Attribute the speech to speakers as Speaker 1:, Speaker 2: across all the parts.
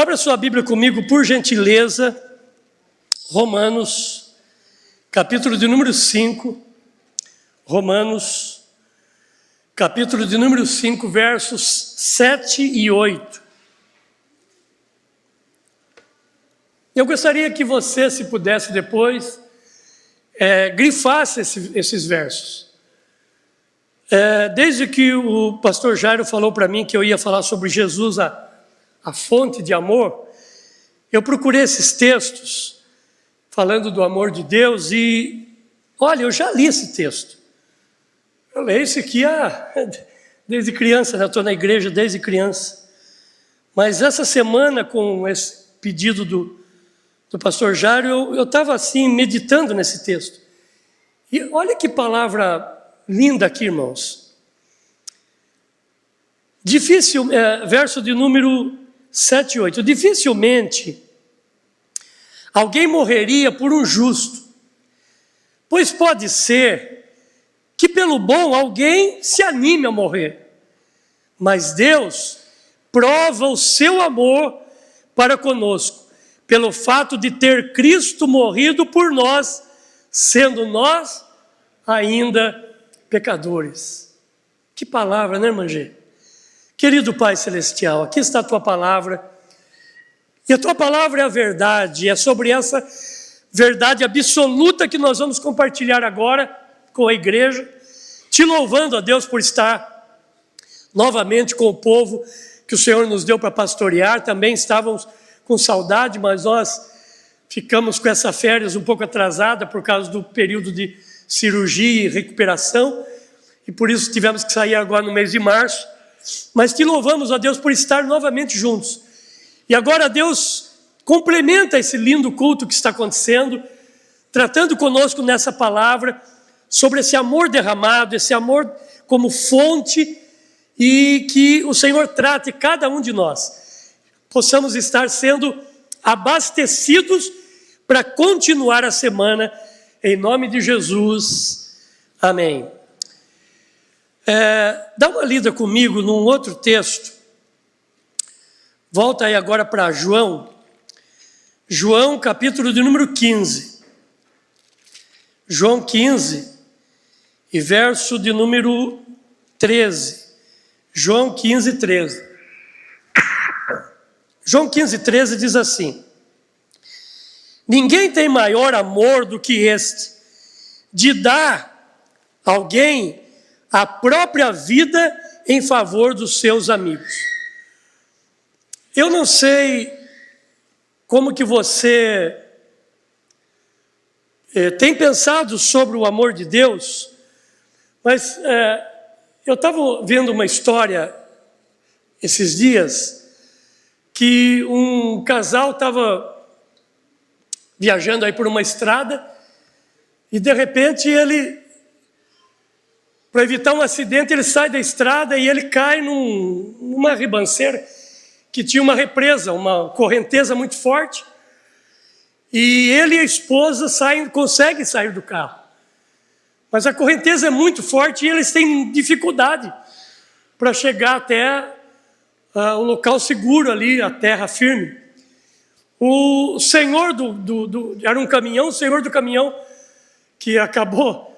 Speaker 1: Abra sua Bíblia comigo, por gentileza, Romanos, capítulo de número 5, Romanos, capítulo de número 5, versos 7 e 8. Eu gostaria que você, se pudesse depois, grifasse esses versos. Desde que o pastor Jairo falou para mim que eu ia falar sobre Jesus, a fonte de amor, eu procurei esses textos falando do amor de Deus e, olha, eu já li esse texto. Eu leio isso aqui desde criança, né? Eu estou na igreja desde criança. Mas essa semana, com esse pedido do pastor Jairo, eu estava assim, meditando nesse texto. E olha que palavra linda aqui, irmãos. Verso de número 7 e 8. Dificilmente alguém morreria por um justo, pois pode ser que pelo bom alguém se anime a morrer. Mas Deus prova o seu amor para conosco, pelo fato de ter Cristo morrido por nós, sendo nós ainda pecadores. Que palavra, né, irmã Gê? Querido Pai Celestial, aqui está a Tua palavra, e a Tua palavra é a verdade, é sobre essa verdade absoluta que nós vamos compartilhar agora com a igreja, te louvando a Deus por estar novamente com o povo que o Senhor nos deu para pastorear. Também estávamos com saudade, mas nós ficamos com essa férias um pouco atrasada por causa do período de cirurgia e recuperação, e por isso tivemos que sair agora no mês de março. Mas te louvamos, ó Deus, por estar novamente juntos. E agora Deus complementa esse lindo culto que está acontecendo, tratando conosco nessa palavra, sobre esse amor derramado, esse amor como fonte, e que o Senhor trate cada um de nós. Possamos estar sendo abastecidos para continuar a semana, em nome de Jesus. Amém. Dá uma lida comigo num outro texto. Volta aí agora para João, capítulo de número 15. João 15 e verso de número 13. João 15, 13. João 15, 13 diz assim: ninguém tem maior amor do que este, de dar a alguém a própria vida em favor dos seus amigos. Eu não sei como que você tem pensado sobre o amor de Deus, mas eu estava vendo uma história esses dias, que um casal estava viajando aí por uma estrada, e de repente para evitar um acidente, ele sai da estrada e ele cai numa ribanceira que tinha uma represa, uma correnteza muito forte. E ele e a esposa conseguem sair do carro. Mas a correnteza é muito forte e eles têm dificuldade para chegar até o local seguro ali, a terra firme. O senhor era um caminhão, o senhor do caminhão, que acabou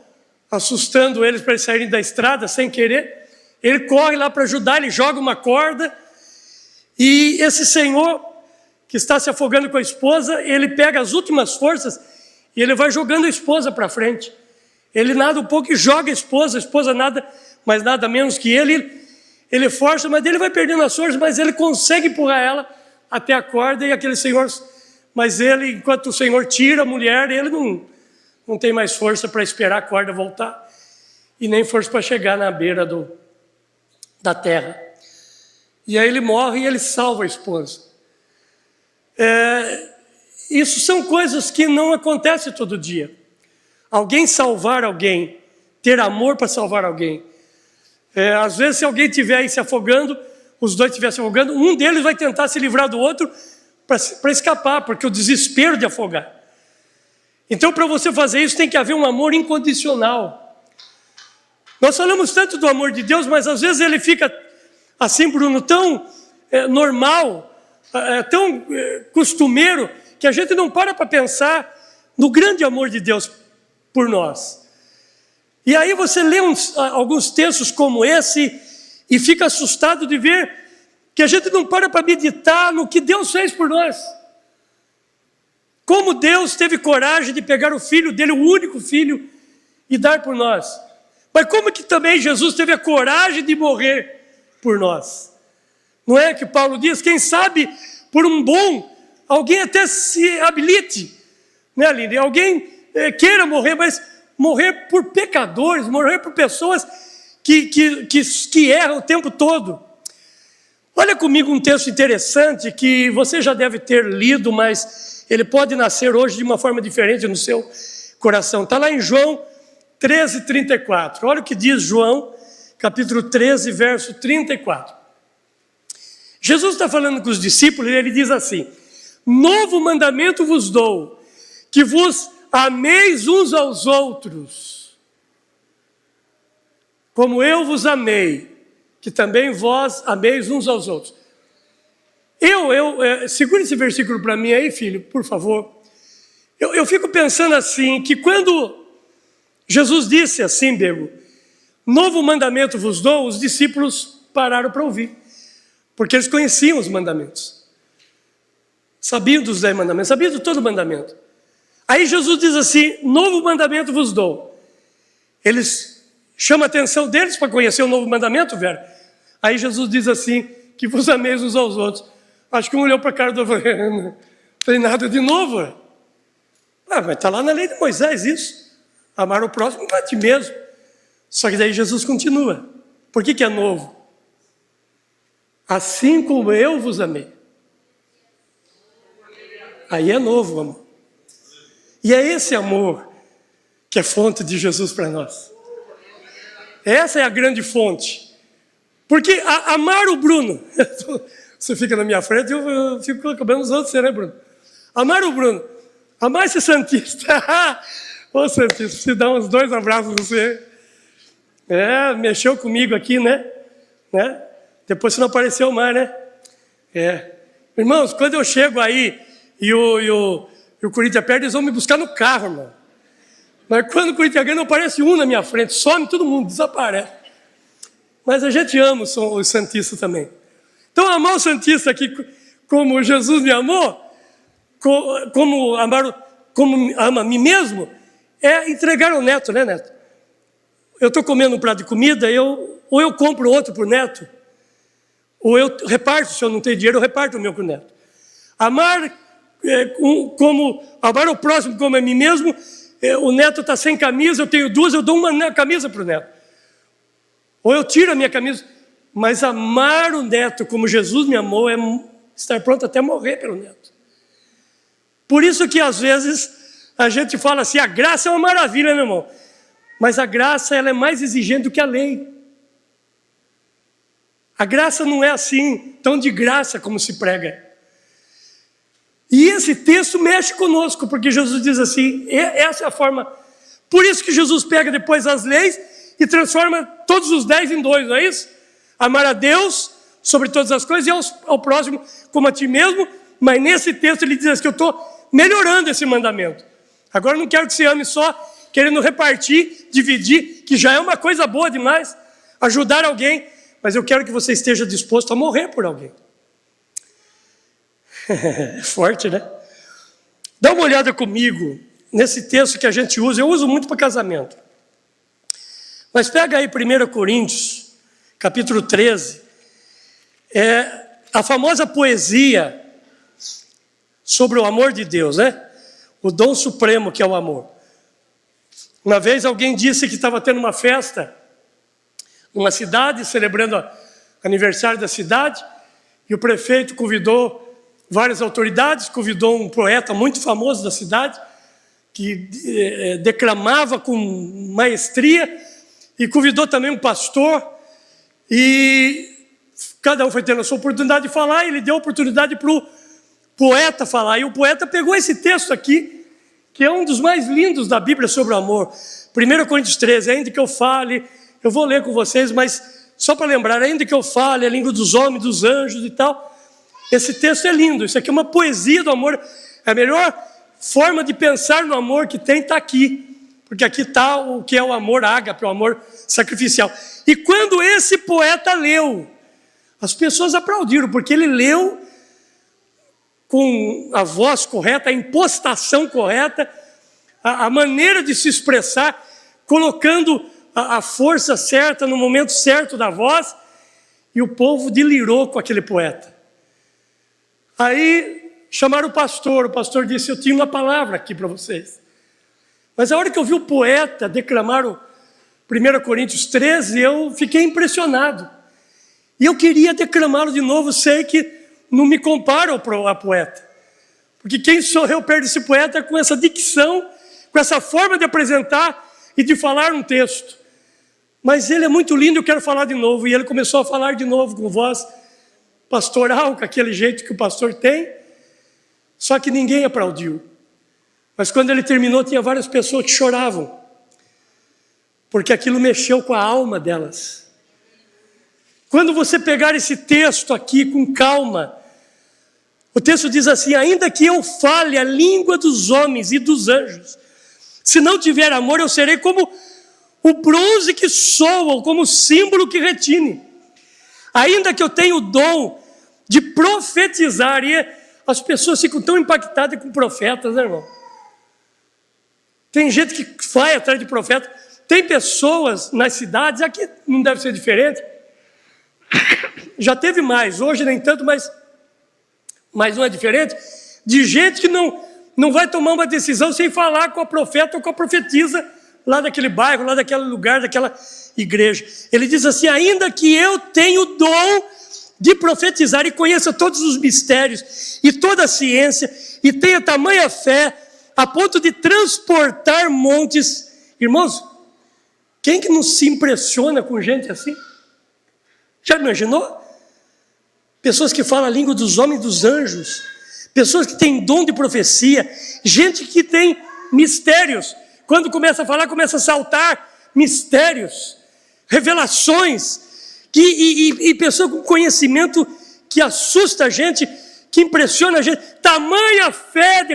Speaker 1: assustando eles para eles saírem da estrada sem querer, ele corre lá para ajudar, ele joga uma corda, e esse senhor que está se afogando com a esposa, ele pega as últimas forças e ele vai jogando a esposa para frente. Ele nada um pouco e joga a esposa nada, mas nada menos que ele força, mas ele vai perdendo as forças, mas ele consegue empurrar ela até a corda, e aquele senhor, mas ele, enquanto o senhor tira a mulher, ele não tem mais força para esperar a corda voltar, e nem força para chegar na beira da terra. E aí ele morre e ele salva a esposa. Isso são coisas que não acontecem todo dia. Alguém salvar alguém, ter amor para salvar alguém. Às vezes, se alguém estiver aí se afogando, os dois estiverem se afogando, um deles vai tentar se livrar do outro para escapar, porque o desespero de afogar. Então, para você fazer isso, tem que haver um amor incondicional. Nós falamos tanto do amor de Deus, mas às vezes ele fica assim, Bruno, tão normal, tão costumeiro, que a gente não para pensar no grande amor de Deus por nós. E aí você lê alguns textos como esse e fica assustado de ver que a gente não para meditar no que Deus fez por nós. Como Deus teve coragem de pegar o filho dele, o único filho, e dar por nós. Mas como que também Jesus teve a coragem de morrer por nós? Não é que Paulo diz, quem sabe por um bom, alguém até se habilite, né, Aline? Alguém queira morrer, mas morrer por pecadores, morrer por pessoas que erram o tempo todo. Olha comigo um texto interessante que você já deve ter lido, mas ele pode nascer hoje de uma forma diferente no seu coração. Está lá em João 13, 34. Olha o que diz João, capítulo 13, verso 34. Jesus está falando com os discípulos e ele diz assim: novo mandamento vos dou, que vos ameis uns aos outros, como eu vos amei, que também vós ameis uns aos outros. Segura esse versículo para mim aí, filho, por favor. Eu fico pensando assim, que quando Jesus disse assim, Bego, novo mandamento vos dou, os discípulos pararam para ouvir, porque eles conheciam os mandamentos, sabiam dos 10 mandamentos, sabiam de todo o mandamento. Aí Jesus diz assim, novo mandamento vos dou. Eles chamam a atenção deles para conhecer o novo mandamento, Vera. Aí Jesus diz assim, que vos ameis uns aos outros. Acho que um olhou para a cara do outro, não tem nada de novo. Mas está lá na lei de Moisés isso. Amar o próximo como a ti mesmo. Só que daí Jesus continua. Por que é novo? Assim como eu vos amei. Aí é novo, amor. E é esse amor que é fonte de Jesus para nós. Essa é a grande fonte. Porque amar o Bruno, você fica na minha frente e eu fico acabando os outros, né, Bruno? Amar o Bruno, amar esse Santista. Ô Santista, se dá uns 2 abraços a você. Mexeu comigo aqui, né? Depois você não apareceu mais, né? Irmãos, quando eu chego aí e o Corinthians perde, eles vão me buscar no carro, irmão. Mas quando o Corinthians ganha, não aparece um na minha frente, some todo mundo, desaparece. Mas a gente ama os santistas também. Então, amar o santista aqui, como Jesus me amou, como ama a mim mesmo, é entregar ao neto, né, Neto? Eu estou comendo um prato de comida, ou eu compro outro para o neto, ou eu reparto, se eu não tenho dinheiro, eu reparto o meu para o neto. Amar o próximo como a mim mesmo, o neto está sem camisa, eu tenho 2, eu dou uma camisa para o neto. Ou eu tiro a minha camisa. Mas amar o neto como Jesus me amou é estar pronto até morrer pelo neto. Por isso que às vezes a gente fala assim, a graça é uma maravilha, meu irmão. Mas a graça ela é mais exigente do que a lei. A graça não é assim, tão de graça como se prega. E esse texto mexe conosco, porque Jesus diz assim, essa é a forma. Por isso que Jesus pega depois as leis e transforma todos os 10 em 2, não é isso? Amar a Deus sobre todas as coisas e ao próximo como a ti mesmo. Mas nesse texto ele diz assim, que eu estou melhorando esse mandamento. Agora eu não quero que você ame só querendo repartir, dividir, que já é uma coisa boa demais, ajudar alguém, mas eu quero que você esteja disposto a morrer por alguém. É forte, né? Dá uma olhada comigo nesse texto que a gente usa, eu uso muito para casamento. Mas pega aí 1 Coríntios, capítulo 13, a famosa poesia sobre o amor de Deus, né? O dom supremo que é o amor. Uma vez alguém disse que estava tendo uma festa numa cidade, celebrando o aniversário da cidade, e o prefeito convidou várias autoridades, convidou um poeta muito famoso da cidade, que declamava com maestria, e convidou também um pastor, e cada um foi tendo a sua oportunidade de falar, e ele deu a oportunidade para o poeta falar, e o poeta pegou esse texto aqui, que é um dos mais lindos da Bíblia sobre o amor. 1 Coríntios 13, ainda que eu fale, eu vou ler com vocês, mas só para lembrar, ainda que eu fale a língua dos homens, dos anjos e tal, Esse texto é lindo, isso aqui é uma poesia do amor. A melhor forma de pensar no amor que tem está aqui. Porque aqui está o que é o amor ágape, o amor sacrificial. E quando esse poeta leu, as pessoas aplaudiram, porque ele leu com a voz correta, a impostação correta, a maneira de se expressar, colocando a força certa no momento certo da voz, e o povo delirou com aquele poeta. Aí chamaram o pastor disse, eu tinha uma palavra aqui para vocês. Mas a hora que eu vi o poeta declamar o 1 Coríntios 13, eu fiquei impressionado. E eu queria declamá-lo de novo, sei que não me comparo a poeta. Porque quem sou eu perto desse poeta com essa dicção, com essa forma de apresentar e de falar um texto. Mas ele é muito lindo, eu quero falar de novo. E ele começou a falar de novo com voz pastoral, com aquele jeito que o pastor tem. Só que ninguém aplaudiu. Mas quando ele terminou, tinha várias pessoas que choravam. Porque aquilo mexeu com a alma delas. Quando você pegar esse texto aqui com calma, o texto diz assim, ainda que eu fale a língua dos homens e dos anjos, se não tiver amor, eu serei como o bronze que soa, ou como o símbolo que retine. Ainda que eu tenha o dom de profetizar, e as pessoas ficam tão impactadas com profetas, né, irmão? Tem gente que vai atrás de profeta. Tem pessoas nas cidades, aqui não deve ser diferente, já teve mais, hoje nem tanto, mas não é diferente, de gente que não vai tomar uma decisão sem falar com a profeta ou com a profetisa, lá daquele bairro, lá daquele lugar, daquela igreja. Ele diz assim, ainda que eu tenha o dom de profetizar e conheça todos os mistérios e toda a ciência e tenha tamanha fé a ponto de transportar montes. Irmãos, quem que não se impressiona com gente assim? Já imaginou? Pessoas que falam a língua dos homens e dos anjos, pessoas que têm dom de profecia, gente que tem mistérios. Quando começa a falar, começa a saltar mistérios, revelações, e pessoa com conhecimento que assusta a gente, que impressiona a gente, tamanha fé de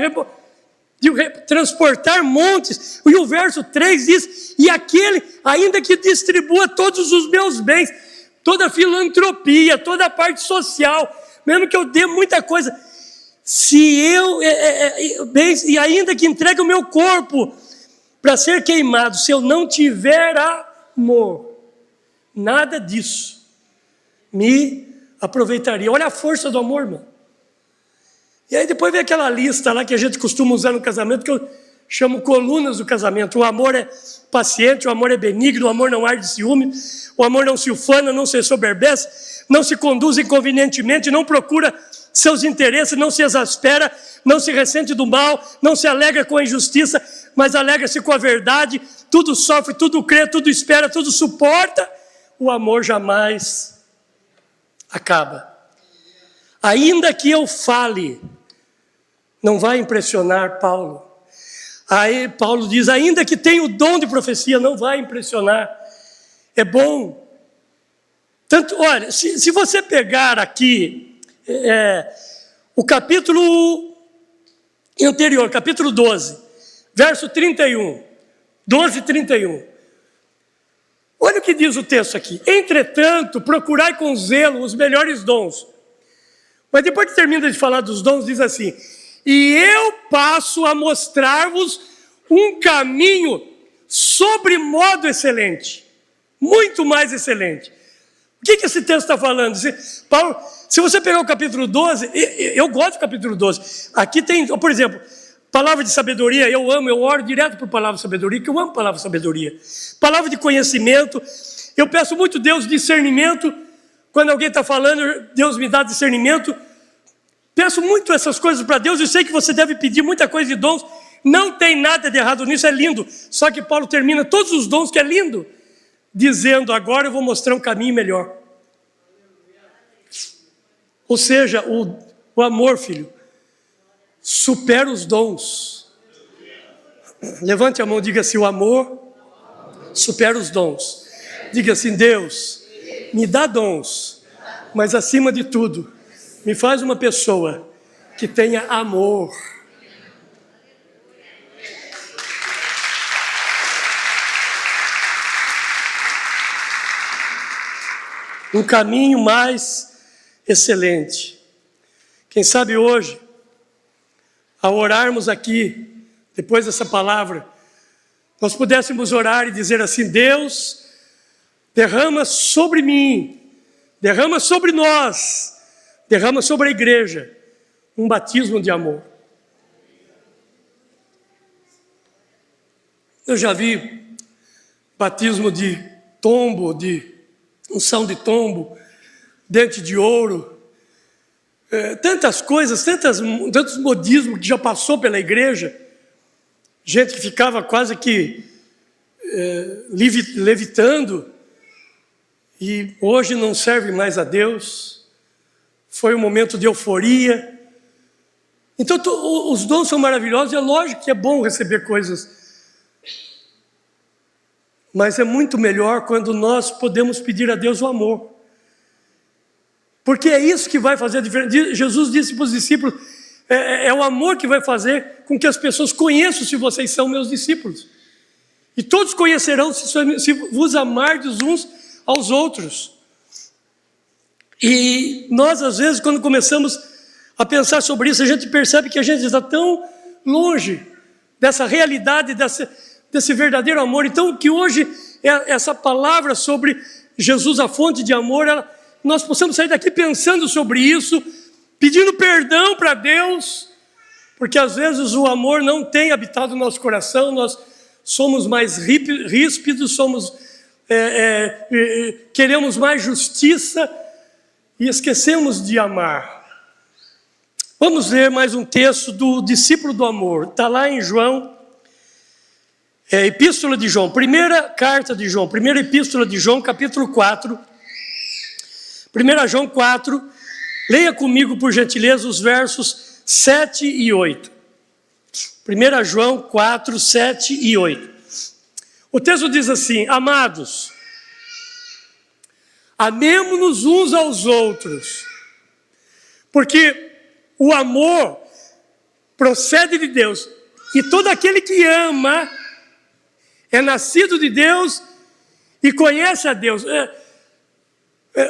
Speaker 1: transportar montes. E o verso 3 diz, e aquele, ainda que distribua todos os meus bens, toda a filantropia, toda a parte social, mesmo que eu dê muita coisa, se eu, e ainda que entregue o meu corpo para ser queimado, se eu não tiver amor, nada disso me aproveitaria. Olha a força do amor, irmão. E aí depois vem aquela lista lá que a gente costuma usar no casamento, que eu chamo colunas do casamento. O amor é paciente, o amor é benigno, o amor não arde ciúme, o amor não se ufana, não se soberbece, não se conduz inconvenientemente, não procura seus interesses, não se exaspera, não se ressente do mal, não se alegra com a injustiça, mas alegra-se com a verdade, tudo sofre, tudo crê, tudo espera, tudo suporta. O amor jamais acaba. Ainda que eu fale, não vai impressionar Paulo. Aí Paulo diz, ainda que tenha o dom de profecia, não vai impressionar. É bom. Tanto, olha, se você pegar aqui o capítulo anterior, capítulo 12, verso 31, 12 e 31. Olha o que diz o texto aqui. Entretanto, procurai com zelo os melhores dons. Mas depois que termina de falar dos dons, diz assim, e eu passo a mostrar-vos um caminho sobre modo excelente, muito mais excelente. O que esse texto está falando? Paulo, se você pegar o capítulo 12, eu gosto do capítulo 12. Aqui tem, por exemplo, palavra de sabedoria, eu amo, eu oro direto por palavra de sabedoria, que eu amo palavra de sabedoria. Palavra de conhecimento, eu peço muito Deus discernimento. Quando alguém está falando, Deus me dá discernimento. Peço muito essas coisas para Deus e sei que você deve pedir muita coisa de dons. Não tem nada de errado nisso, é lindo. Só que Paulo termina todos os dons, que é lindo, dizendo, agora eu vou mostrar um caminho melhor. Ou seja, o amor, filho, supera os dons. Levante a mão e diga assim, o amor supera os dons. Diga assim, Deus, me dá dons, mas acima de tudo, Me faz uma pessoa que tenha amor. Um caminho mais excelente. Quem sabe hoje, ao orarmos aqui, depois dessa palavra, nós pudéssemos orar e dizer assim: Deus, derrama sobre mim, derrama sobre nós, derrama sobre a igreja um batismo de amor. Eu já vi batismo de tombo, de unção de tombo, dente de ouro, tantas coisas, tantos modismos que já passou pela igreja, gente que ficava quase que levitando, e hoje não serve mais a Deus. Foi um momento de euforia. Então os dons são maravilhosos, é lógico que é bom receber coisas, mas é muito melhor quando nós podemos pedir a Deus o amor. Porque é isso que vai fazer a diferença. Jesus disse para os discípulos, é o amor que vai fazer com que as pessoas conheçam se vocês são meus discípulos. E todos conhecerão se vos amardes uns aos outros. E nós, às vezes, quando começamos a pensar sobre isso, a gente percebe que a gente está tão longe dessa realidade, desse verdadeiro amor. Então, que hoje essa palavra sobre Jesus, a fonte de amor, nós possamos sair daqui pensando sobre isso, pedindo perdão para Deus, porque às vezes o amor não tem habitado no nosso coração, nós somos mais ríspidos, queremos mais justiça e esquecemos de amar. Vamos ler mais um texto do discípulo do amor, está lá em João, Epístola de João, primeira carta de João, primeira Epístola de João, capítulo 4, 1 João 4, leia comigo, por gentileza, os versos 7 e 8. 1 João 4, 7 e 8. O texto diz assim: amados, amemo-nos uns aos outros, porque o amor procede de Deus, e todo aquele que ama é nascido de Deus e conhece a Deus.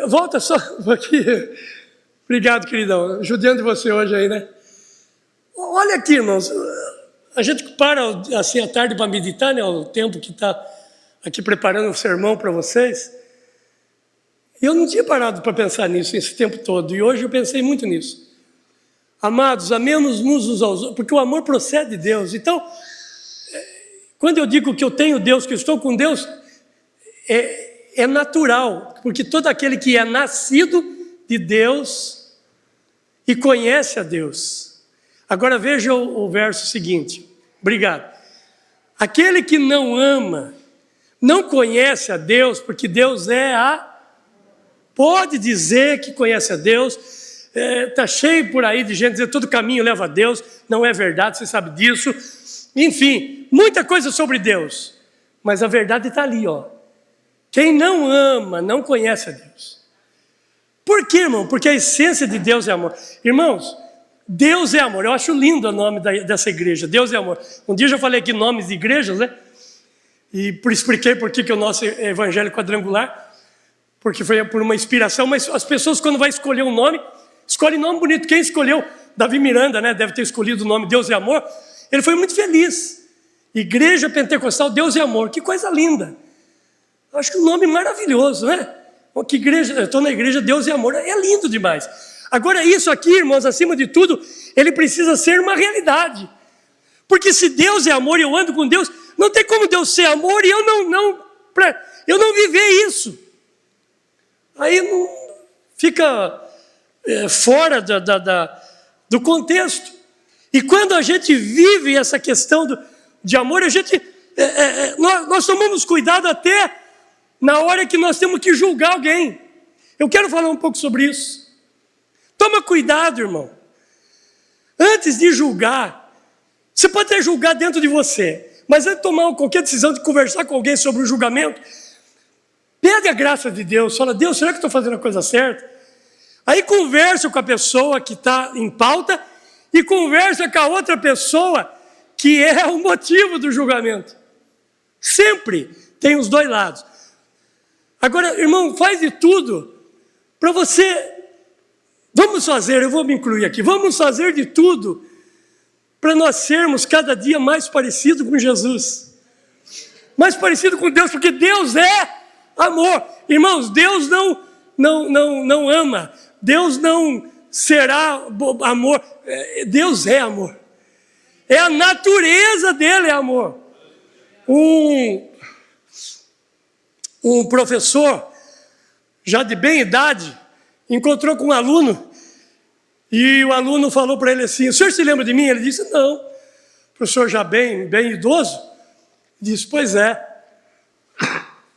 Speaker 1: Volta só aqui. Obrigado, queridão. Judiando de você hoje aí, né? Olha aqui, irmãos. A gente para assim à tarde para meditar, né? O tempo que está aqui preparando o sermão para vocês. E eu não tinha parado para pensar nisso esse tempo todo. E hoje eu pensei muito nisso. Amados, amemos uns aos outros, porque o amor procede de Deus. Então, quando eu digo que eu tenho Deus, que eu estou com Deus, é natural, porque todo aquele que é nascido de Deus e conhece a Deus. Agora veja o verso seguinte. Obrigado. Aquele que não ama, não conhece a Deus, porque Deus pode dizer que conhece a Deus, está cheio por aí de gente dizendo todo caminho leva a Deus, não é verdade, você sabe disso. Enfim, muita coisa sobre Deus, mas a verdade está ali, ó. Quem não ama, não conhece a Deus. Por quê, irmão? Porque a essência de Deus é amor. Irmãos, Deus é amor. Eu acho lindo o nome dessa igreja, Deus é amor. Um dia eu já falei aqui nomes de igrejas, né? E expliquei por que o nosso é evangelho quadrangular, porque foi por uma inspiração, mas as pessoas quando vai escolher um nome, escolhem nome bonito. Quem escolheu? Davi Miranda, né? Deve ter escolhido o nome Deus é amor. Ele foi muito feliz. Igreja Pentecostal, Deus é amor. Que coisa linda. Eu acho que um nome maravilhoso, né? Que igreja, eu estou na igreja Deus é amor. É lindo demais. Agora isso aqui, irmãos, acima de tudo, ele precisa ser uma realidade. Porque se Deus é amor e eu ando com Deus, não tem como Deus ser amor e eu não viver isso. Aí não fica fora do contexto. E quando a gente vive essa questão de amor, nós tomamos cuidado até na hora que nós temos que julgar alguém. Eu quero falar um pouco sobre isso. Toma cuidado, irmão. Antes de julgar, você pode até julgar dentro de você, mas antes de tomar qualquer decisão de conversar com alguém sobre o julgamento, pede a graça de Deus, fala: Deus, será que eu estou fazendo a coisa certa? Aí conversa com a pessoa que está em pauta e conversa com a outra pessoa que é o motivo do julgamento. Sempre tem os dois lados. Agora, irmão, faz de tudo para você... Vamos fazer, eu vou me incluir aqui, vamos fazer de tudo para nós sermos cada dia mais parecidos com Jesus. Mais parecido com Deus, porque Deus é amor. Irmãos, Deus não ama. Deus não será amor. Deus é amor. É a natureza dele, é amor. Um professor, já de bem idade, encontrou com um aluno e o aluno falou para ele assim: o senhor se lembra de mim? Ele disse: não. O professor já bem idoso disse: pois é,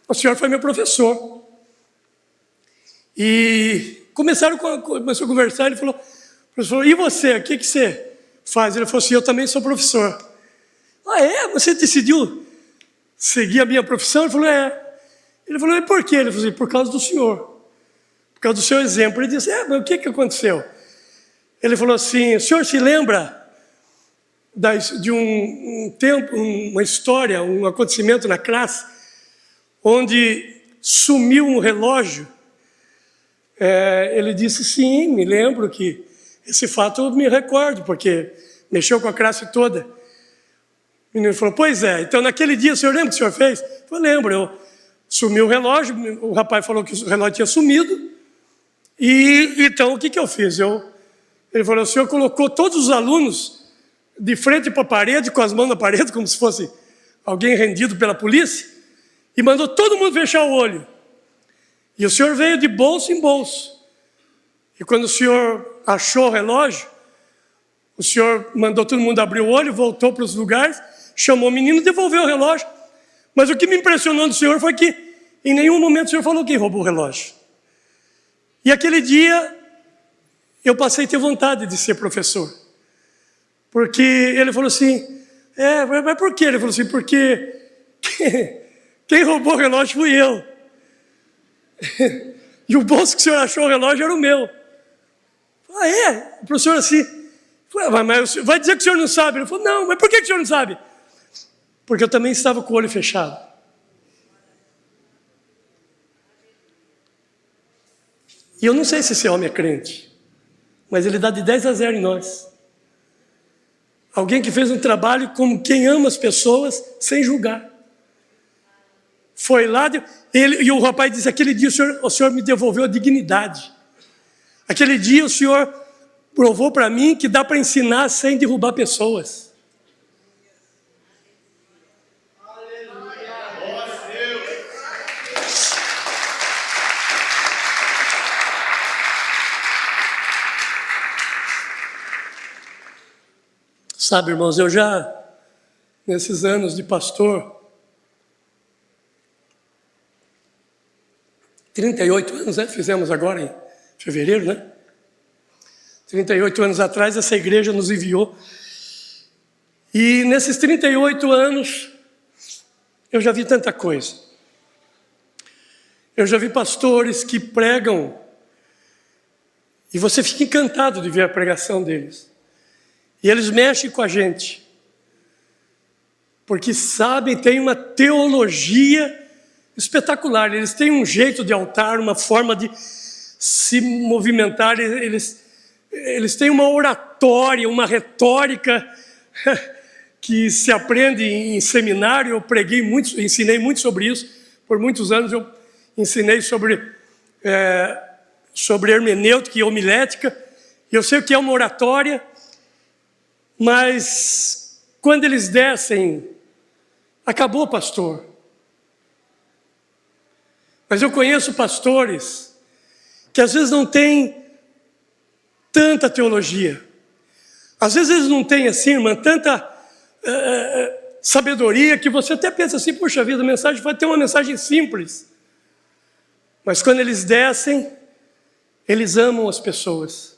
Speaker 1: o senhor foi meu professor. E começou a conversar. Ele falou: professor, e você, o que você faz? Ele falou assim: eu também sou professor. Ah, é? Você decidiu seguir a minha profissão? Ele falou: é. Ele falou: e por quê? Ele falou assim: por causa do senhor. Por causa do seu exemplo. Ele disse: mas o que aconteceu? Ele falou assim: o senhor se lembra de um tempo, uma história, um acontecimento na classe, onde sumiu um relógio? Ele disse: sim, me lembro que esse fato eu me recordo, porque mexeu com a classe toda. O menino falou: pois é, então naquele dia o senhor lembra o que o senhor fez? Eu falei: lembro, eu sumi o relógio, o rapaz falou que o relógio tinha sumido. E então o que eu fiz? Ele falou: o senhor colocou todos os alunos de frente para a parede, com as mãos na parede, como se fosse alguém rendido pela polícia, e mandou todo mundo fechar o olho. E o senhor veio de bolso em bolso. E quando o senhor achou o relógio, o senhor mandou todo mundo abrir o olho, voltou para os lugares, chamou o menino e devolveu o relógio. Mas o que me impressionou no senhor foi que em nenhum momento o senhor falou quem roubou o relógio. E aquele dia, eu passei a ter vontade de ser professor. Porque ele falou assim: mas por quê? Ele falou assim: porque quem roubou o relógio fui eu. E o bolso que o senhor achou o relógio era o meu. Ah, é? O professor assim, mas vai dizer que o senhor não sabe? Ele falou: não, mas por que o senhor não sabe? Porque eu também estava com o olho fechado. E eu não sei se esse homem é crente, mas ele dá de 10-0 em nós. Alguém que fez um trabalho como quem ama as pessoas sem julgar. Foi lá, e o rapaz disse: aquele dia o senhor me devolveu a dignidade. Aquele dia o senhor provou para mim que dá para ensinar sem derrubar pessoas. Sabe, irmãos, eu já, nesses anos de pastor, 38 anos, né? Fizemos agora em fevereiro, né? 38 anos atrás, essa igreja nos enviou. E nesses 38 anos, eu já vi tanta coisa. Eu já vi pastores que pregam, e você fica encantado de ver a pregação deles. E eles mexem com a gente, porque sabem, tem uma teologia espetacular. Eles têm um jeito de altar, uma forma de se movimentar. Eles têm uma oratória, uma retórica que se aprende em seminário. Eu ensinei muito sobre isso. Por muitos anos eu ensinei sobre hermenêutica e homilética. E eu sei o que é uma oratória. Mas quando eles descem, acabou, pastor. Mas eu conheço pastores que às vezes não têm tanta teologia. Às vezes eles não têm, assim, irmã, tanta sabedoria que você até pensa assim: puxa vida, a mensagem vai ter uma mensagem simples. Mas quando eles descem, eles amam as pessoas.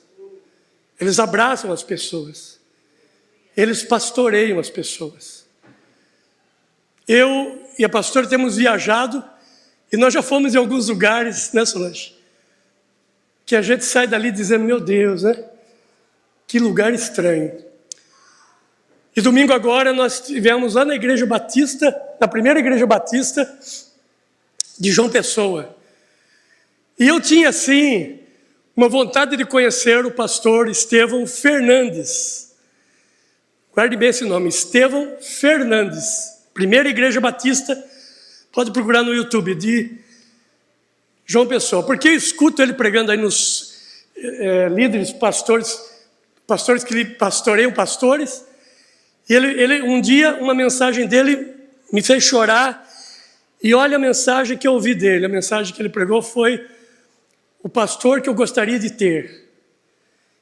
Speaker 1: Eles abraçam as pessoas. Eles pastoreiam as pessoas. Eu e a pastora temos viajado e nós já fomos em alguns lugares, né, Solange? que a gente sai dali dizendo, meu Deus, né? Que lugar estranho. E domingo agora nós estivemos lá na Igreja Batista, na primeira Igreja Batista de João Pessoa. E eu tinha, assim, uma vontade de conhecer o pastor Estevão Fernandes. Guarde bem esse nome, Estevão Fernandes. Primeira Igreja Batista, pode procurar no YouTube, de João Pessoa. Porque eu escuto ele pregando aí nos líderes, pastores que lhe pastoreiam pastores. E ele, um dia, uma mensagem dele me fez chorar. E olha a mensagem que eu ouvi dele. A mensagem que ele pregou foi: o pastor que eu gostaria de ter.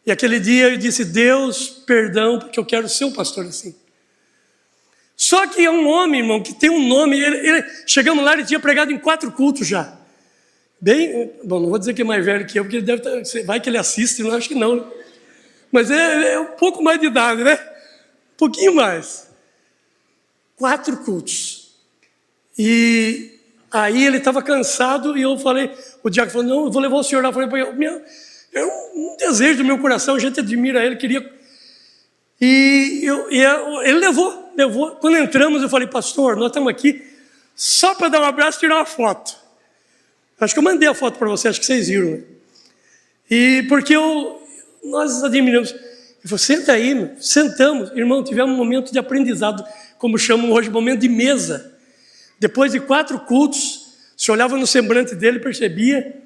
Speaker 1: E aquele dia eu disse, Deus, perdão, porque eu quero ser um pastor assim. Só que é um homem, irmão, que tem um nome. Chegamos lá, ele tinha pregado em 4 cultos já. Bom, não vou dizer que é mais velho que eu, porque ele deve estar, vai que ele assiste, não acho que não, né? Mas é um pouco mais de idade, né? Um pouquinho mais. 4 cultos. E aí ele estava cansado e eu falei, o diácono falou, não, eu vou levar o senhor lá. Eu falei, é um desejo do meu coração, a gente admira ele, queria. E ele levou. Quando entramos, eu falei, pastor, nós estamos aqui só para dar um abraço e tirar uma foto. Acho que eu mandei a foto para você, acho que vocês viram, né? E porque nós admiramos. Ele falou, senta aí, meu. Sentamos. Irmão, tivemos um momento de aprendizado, como chamam hoje, momento de mesa. Depois de 4 cultos, se olhava no semblante dele, percebia.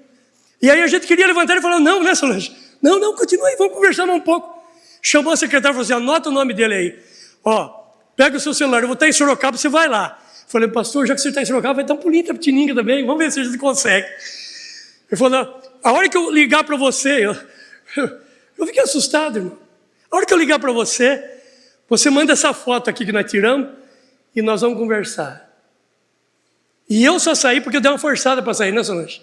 Speaker 1: E aí a gente queria levantar e falar, não, né, Solange? Não, continua aí, vamos conversar mais um pouco. Chamou a secretária e falou assim, anota o nome dele aí. Ó, pega o seu celular, eu vou estar em Sorocaba, você vai lá. Falei, pastor, já que você está em Sorocaba, vai estar um pulinho da Pitininga também, vamos ver se a gente consegue. Ele falou, a hora que eu ligar para você, eu fiquei assustado, irmão. A hora que eu ligar para você, você manda essa foto aqui que nós tiramos e nós vamos conversar. E eu só saí porque eu dei uma forçada para sair, né, Solange?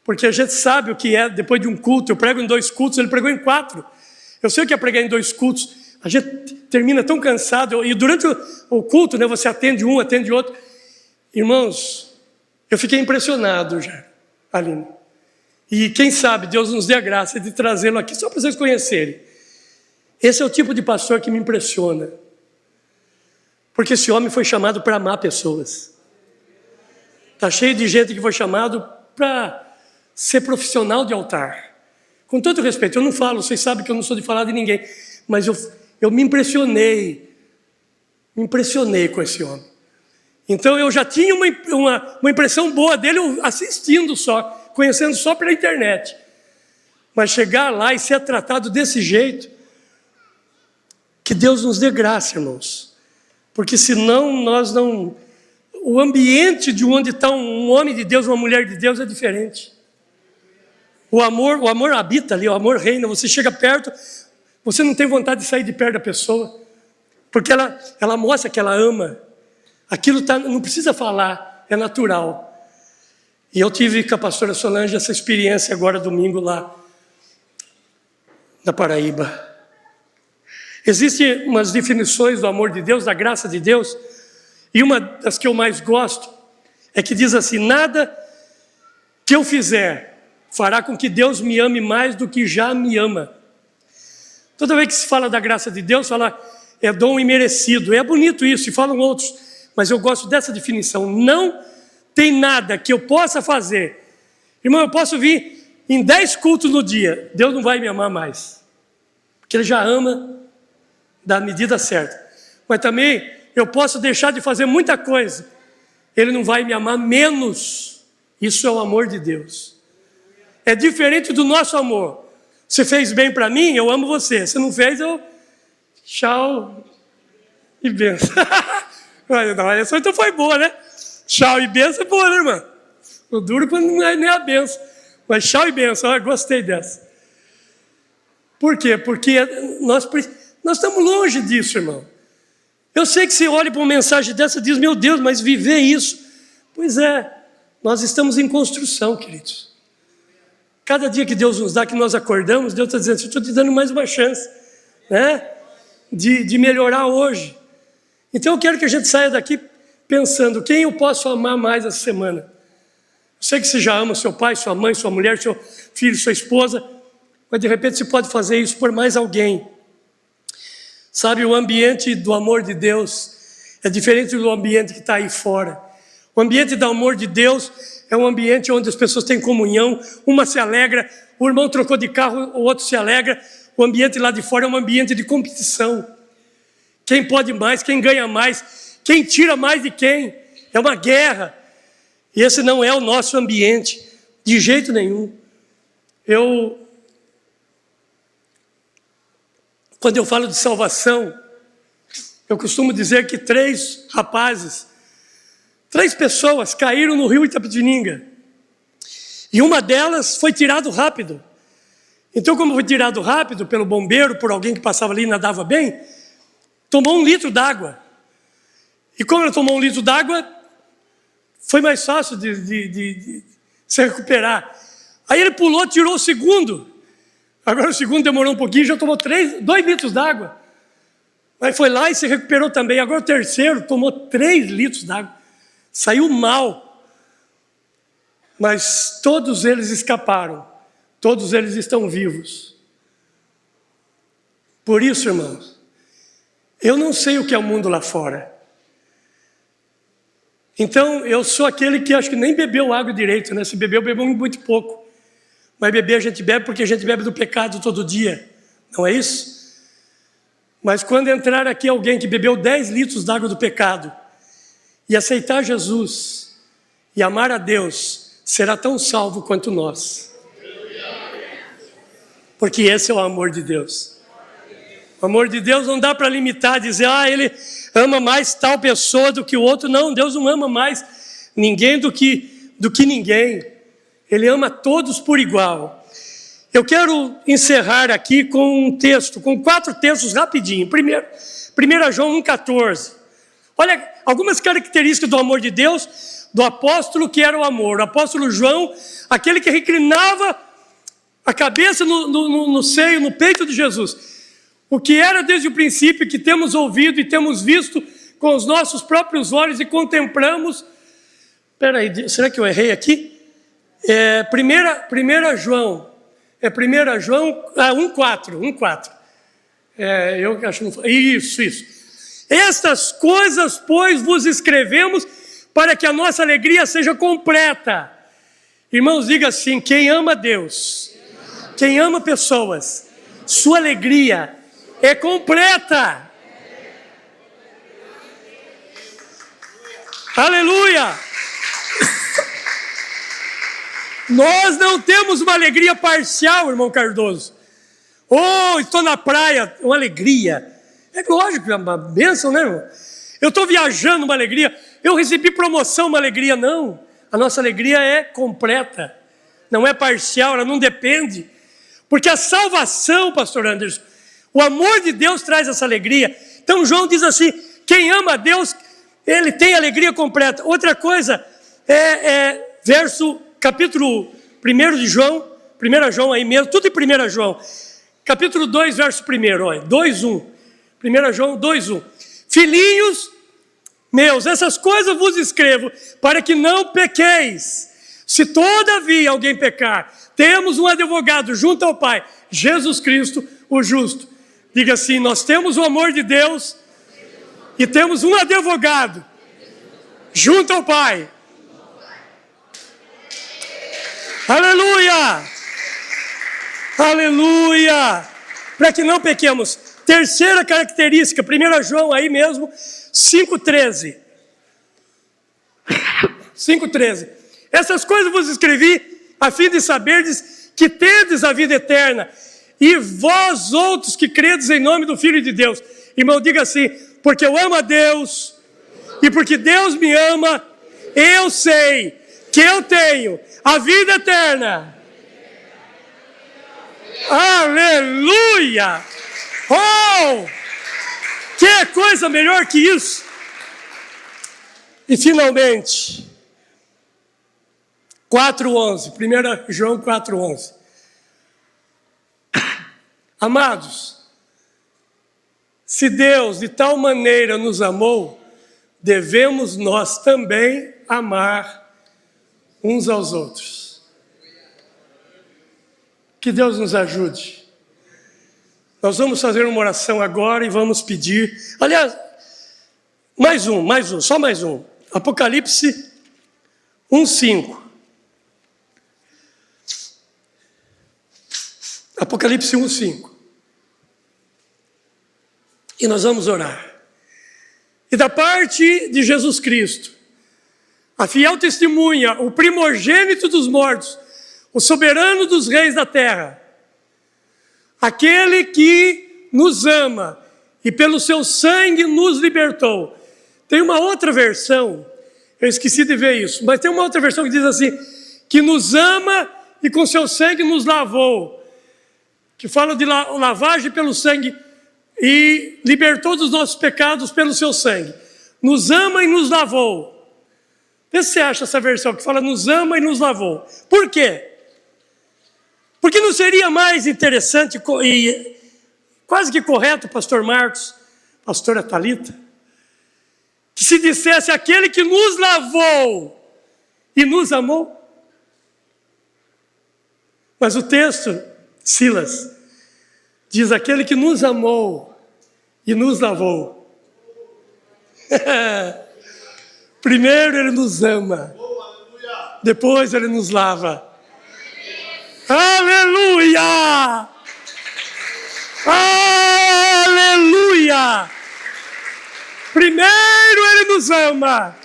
Speaker 1: Porque a gente sabe o que é, depois de um culto, eu prego em 2 cultos, ele pregou em 4. Eu sei o que é pregar em 2 cultos, a gente termina tão cansado, e durante o culto, né, você atende um, atende outro. Irmãos, eu fiquei impressionado já, Aline. E quem sabe Deus nos dê a graça de trazê-lo aqui, só para vocês conhecerem. Esse é o tipo de pastor que me impressiona. Porque esse homem foi chamado para amar pessoas. Está cheio de gente que foi chamado para ser profissional de altar. Com todo respeito, eu não falo, vocês sabem que eu não sou de falar de ninguém, mas eu me impressionei com esse homem. Então eu já tinha uma impressão boa dele assistindo só, conhecendo só pela internet. Mas chegar lá e ser tratado desse jeito, que Deus nos dê graça, irmãos. Porque senão nós não... O ambiente de onde está um homem de Deus, uma mulher de Deus é diferente. O amor habita ali, o amor reina. Você chega perto, você não tem vontade de sair de perto da pessoa, porque ela mostra que ela ama. Aquilo não precisa falar, é natural. E eu tive com a pastora Solange essa experiência agora domingo lá na Paraíba. Existem umas definições do amor de Deus, da graça de Deus, e uma das que eu mais gosto é que diz assim, nada que eu fizer fará com que Deus me ame mais do que já me ama. Toda vez que se fala da graça de Deus, fala é dom imerecido. É bonito isso, e falam outros, mas eu gosto dessa definição. Não tem nada que eu possa fazer. Irmão, eu posso vir em 10 cultos no dia, Deus não vai me amar mais. Porque Ele já ama da medida certa. Mas também eu posso deixar de fazer muita coisa, Ele não vai me amar menos. Isso é o amor de Deus. É diferente do nosso amor. Você fez bem para mim, eu amo você. Se não fez, eu... Tchau e benção. Essa então foi boa, né? Tchau e benção é boa, né, irmã? O duro quando não é nem a benção. Mas tchau e benção, eu gostei dessa. Por quê? Porque nós estamos longe disso, irmão. Eu sei que você olha para uma mensagem dessa e diz, meu Deus, mas viver isso... Pois é, nós estamos em construção, queridos. Cada dia que Deus nos dá, que nós acordamos, Deus está dizendo, eu estou te dando mais uma chance, né? De melhorar hoje. Então eu quero que a gente saia daqui pensando, quem eu posso amar mais essa semana? Eu sei que você já ama seu pai, sua mãe, sua mulher, seu filho, sua esposa, mas de repente você pode fazer isso por mais alguém. Sabe, o ambiente do amor de Deus é diferente do ambiente que está aí fora. O ambiente do amor de Deus é um ambiente onde as pessoas têm comunhão, uma se alegra, o irmão trocou de carro, o outro se alegra. O ambiente lá de fora é um ambiente de competição. Quem pode mais, quem ganha mais, quem tira mais de quem. É uma guerra. E esse não é o nosso ambiente, de jeito nenhum. Quando eu falo de salvação, eu costumo dizer que 3 pessoas caíram no rio Itapetininga. E uma delas foi tirado rápido. Então, como foi tirado rápido pelo bombeiro, por alguém que passava ali e nadava bem, tomou 1 litro d'água. E como ela tomou 1 litro d'água, foi mais fácil de se recuperar. Aí ele pulou, tirou o segundo. Agora o segundo demorou um pouquinho, já tomou 2 litros d'água. Aí foi lá e se recuperou também. Agora o terceiro tomou 3 litros d'água. Saiu mal. Mas todos eles escaparam. Todos eles estão vivos. Por isso, irmãos, eu não sei o que é o mundo lá fora. Então, eu sou aquele que acho que nem bebeu água direito, né? Se bebeu muito pouco. Mas beber a gente bebe porque a gente bebe do pecado todo dia. Não é isso? Mas quando entrar aqui alguém que bebeu 10 litros d'água do pecado e aceitar Jesus e amar a Deus, será tão salvo quanto nós. Porque esse é o amor de Deus. O amor de Deus não dá para limitar, dizer, ele ama mais tal pessoa do que o outro. Não, Deus não ama mais ninguém do que ninguém. Ele ama todos por igual. Eu quero encerrar aqui com um texto, com 4 textos rapidinho. Primeiro, 1 João 1,14. Olha, algumas características do amor de Deus, do apóstolo que era o amor. O apóstolo João, aquele que reclinava a cabeça no seio, no peito de Jesus. O que era desde o princípio, que temos ouvido e temos visto com os nossos próprios olhos e contemplamos. Espera aí, será que eu errei aqui? 1 João 1,4. Eu acho que não foi. Isso. Estas coisas, pois, vos escrevemos para que a nossa alegria seja completa. Irmãos, diga assim: quem ama Deus, quem ama pessoas, sua alegria é completa. Aleluia! Nós não temos uma alegria parcial, irmão Cardoso. Estou na praia, uma alegria. É lógico, é uma bênção, né, irmão? Eu estou viajando, uma alegria. Eu recebi promoção, uma alegria. Não, a nossa alegria é completa. Não é parcial, ela não depende. Porque a salvação, pastor Anderson, o amor de Deus traz essa alegria. Então João diz assim, quem ama a Deus, ele tem alegria completa. Outra coisa, capítulo 1 de João, 1 João aí mesmo, tudo em 1 João. Capítulo 2, verso 1, olha, 2:1. 1 João 2:1. Filhinhos meus, essas coisas vos escrevo, para que não pequeis. Se todavia alguém pecar, temos um advogado junto ao Pai, Jesus Cristo, o justo. Diga assim, nós temos o amor de Deus e temos um advogado junto ao Pai. Aleluia! Aleluia! Para que não pequemos. Terceira característica, 1 João aí mesmo, 5,13. 5,13. Essas coisas vos escrevi a fim de saberdes que tendes a vida eterna, e vós outros que credes em nome do Filho de Deus. Irmão, diga assim, porque eu amo a Deus, e porque Deus me ama, eu sei que eu tenho a vida eterna. Aleluia! Oh! Que coisa melhor que isso! E finalmente, 4:11, 1 João 4:11. Amados, se Deus de tal maneira nos amou, devemos nós também amar uns aos outros. Que Deus nos ajude. Nós vamos fazer uma oração agora e vamos pedir. Aliás, mais um, só mais um. Apocalipse 1:5. Apocalipse 1:5. E nós vamos orar. E da parte de Jesus Cristo, a fiel testemunha, o primogênito dos mortos, o soberano dos reis da terra, aquele que nos ama e pelo seu sangue nos libertou. Tem uma outra versão, eu esqueci de ver isso, mas tem uma outra versão que diz assim, que nos ama e com seu sangue nos lavou, que fala de lavagem pelo sangue e libertou dos nossos pecados pelo seu sangue. Nos ama e nos lavou. Vê se você acha essa versão que fala nos ama e nos lavou. Por quê? Porque não seria mais interessante e quase que correto, pastor Marcos, pastora Thalita, que se dissesse aquele que nos lavou e nos amou? Mas o texto, Silas, diz aquele que nos amou e nos lavou. Primeiro ele nos ama, depois ele nos lava. Aleluia! Aleluia! Primeiro ele nos ama,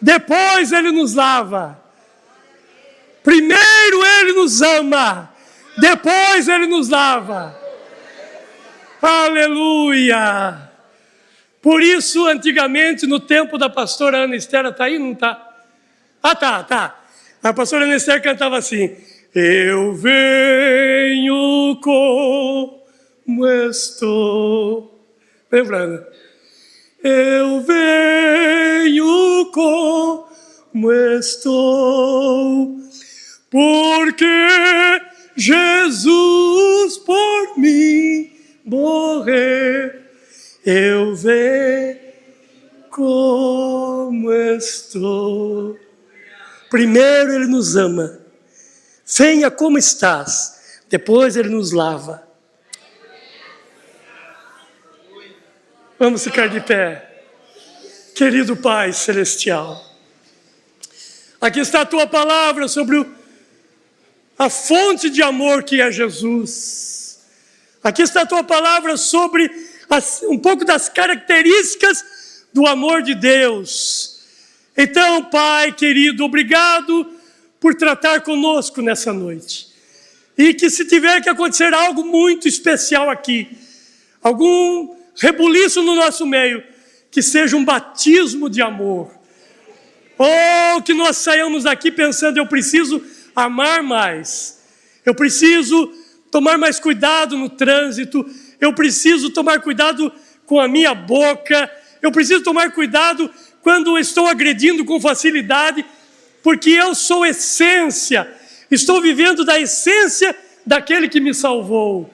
Speaker 1: depois ele nos lava. Primeiro ele nos ama, depois ele nos lava. Aleluia! Por isso, antigamente, no tempo da pastora Ana Esther, está aí, não está? Ah, tá. A pastora Ana Esther cantava assim, eu venho como estou. Lembrando? Eu venho como estou, porque Jesus por mim morreu. Eu venho como estou. Primeiro ele nos ama. Venha como estás. Depois ele nos lava. Vamos ficar de pé. Querido Pai Celestial, aqui está a tua palavra sobre a fonte de amor que é Jesus. Aqui está a tua palavra sobre um pouco das características do amor de Deus. Então, Pai querido, obrigado por tratar conosco nessa noite. E que se tiver que acontecer algo muito especial aqui, algum rebuliço no nosso meio, que seja um batismo de amor. Ou que nós saiamos daqui pensando, eu preciso amar mais. Eu preciso tomar mais cuidado no trânsito. Eu preciso tomar cuidado com a minha boca. Eu preciso tomar cuidado quando estou agredindo com facilidade, porque eu sou essência. Estou vivendo da essência daquele que me salvou.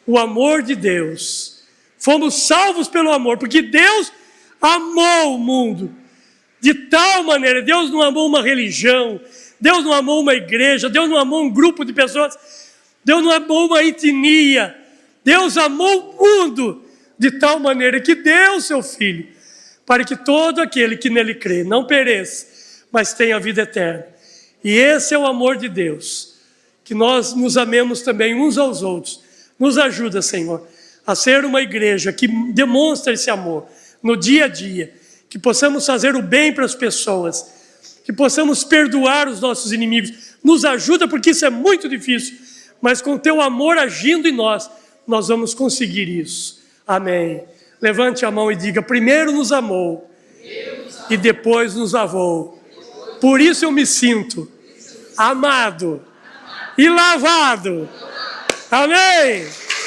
Speaker 1: O amor de Deus. Fomos salvos pelo amor, porque Deus amou o mundo de tal maneira. Deus não amou uma religião, Deus não amou uma igreja, Deus não amou um grupo de pessoas, Deus não amou uma etnia. Deus amou o mundo de tal maneira que deu o seu Filho, para que todo aquele que nele crê não pereça, mas tenha vida eterna. E esse é o amor de Deus, que nós nos amemos também uns aos outros. Nos ajuda, Senhor, a ser uma igreja que demonstra esse amor no dia a dia, que possamos fazer o bem para as pessoas, que possamos perdoar os nossos inimigos. Nos ajuda, porque isso é muito difícil, mas com teu amor agindo em nós, nós vamos conseguir isso. Amém. Levante a mão e diga, primeiro nos amou e depois nos lavou. Por isso eu me sinto amado e lavado. Amém.